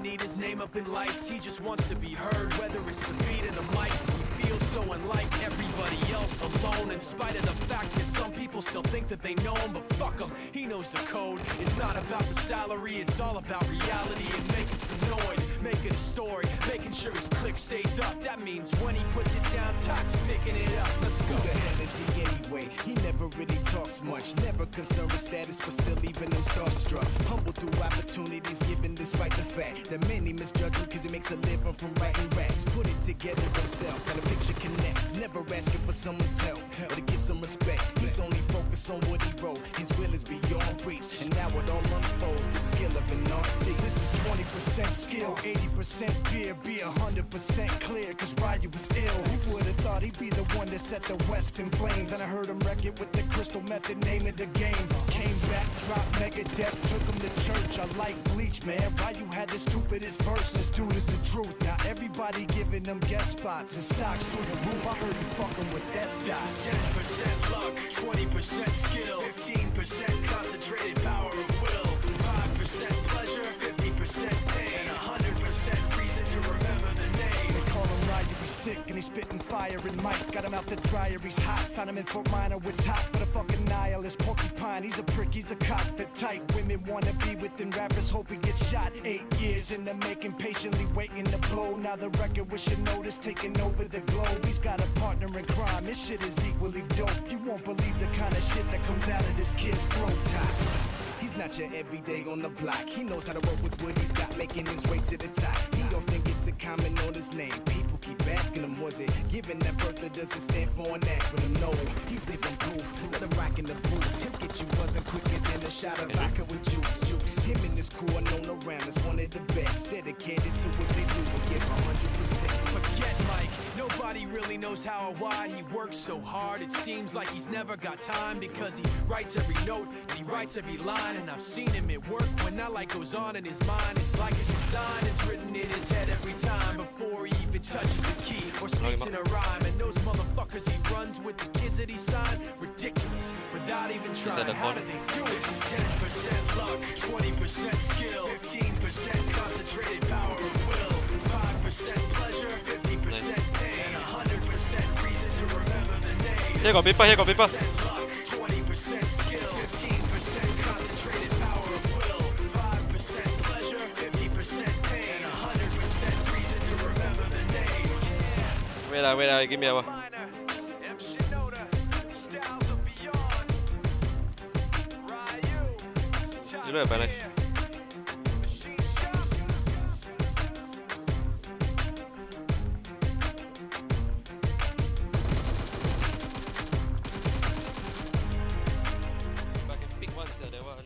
doesn't need his name up in lights. He just wants to be heard, whether it's the beat of the mic. He feels so unlike everybody else, alone, in spite of the fact that some people still think that they know him. But fuck him, he knows the code. It's not about the salary, it's all about reality and making some noise, making a story, making sure his click stays up. That means when he puts it down, Tox picking it up. Let's go. Who the hell is he anyway? He never really talks much, never concerned with status, but still leaving them starstruck. Humble through opportunities, given despite the fact that many misjudge him because he makes a living from writing raps. Put it together himself, got a picture connects, never asking for someone's help or to get some respect. He's only focused on what he wrote, his will is beyond reach, and now it all unfolds, the skill of an artist. This is 20% skill, 80% fear, be 100% clear, cause Ryu was ill. Who would've thought he'd be the one that set the West in flames? And I heard him wreck it with the crystal method, name of the game. Came back, dropped Megadeth, took him to church. I like Bleach, man. Ryu had the stupidest verse, this dude is the truth. Now everybody giving them guest spots and stocks through the roof. I heard you fucking with that stock. This is 10% luck, 20% skill, 15% concentrated power of will, 5% pleasure, 50% pain, and 100% reason to remember the name. They call him Ryu, he's sick and he's spitting fire and Mike got him out the dryer, he's hot. Found him in Fort Minor with top, but a fucking nihilist porcupine. He's a prick, he's a cock, the type women wanna be within rappers, hope he gets shot. 8 years in the making, patiently waiting to blow. Now the record with your notice taking over the globe. He's got a partner in crime, his shit is equally dope. You won't believe the kind of shit that comes out of this kid's throat. He's not your everyday on the block. He knows how to work with what he's got, making his way to the top. He often gets a comment on his name. People keep asking him, was it given that birth or does it stand for an acronym? No, he's leaving proof. Let him rock in the booth. He'll get you buzzing quicker than a shot of vodka with juice. Him and his crew are known around as one of the best. Dedicated to what they do and give 100%. Forget Mike, nobody really knows how or why he works so hard. It seems like he's never got time because he writes every note and he writes every line. And I've seen him at work when that light goes on in his mind. It's like a design is written in his head every time before he even touches a key or speaks in a rhyme. And those motherfuckers he runs with, the kids that he signed, ridiculous, without even trying. How do they do it? This is 10% luck, 20% skill, 15% concentrated power of will, 5% pleasure, 50% pain, and 100% reason to remember the name. Here go people, here go people. 20% skill, 15% concentrated power of will, 5% pleasure, 50% pain, and 100% reason to remember the name. Wait, give me a. You know about it. Pick one, so that one.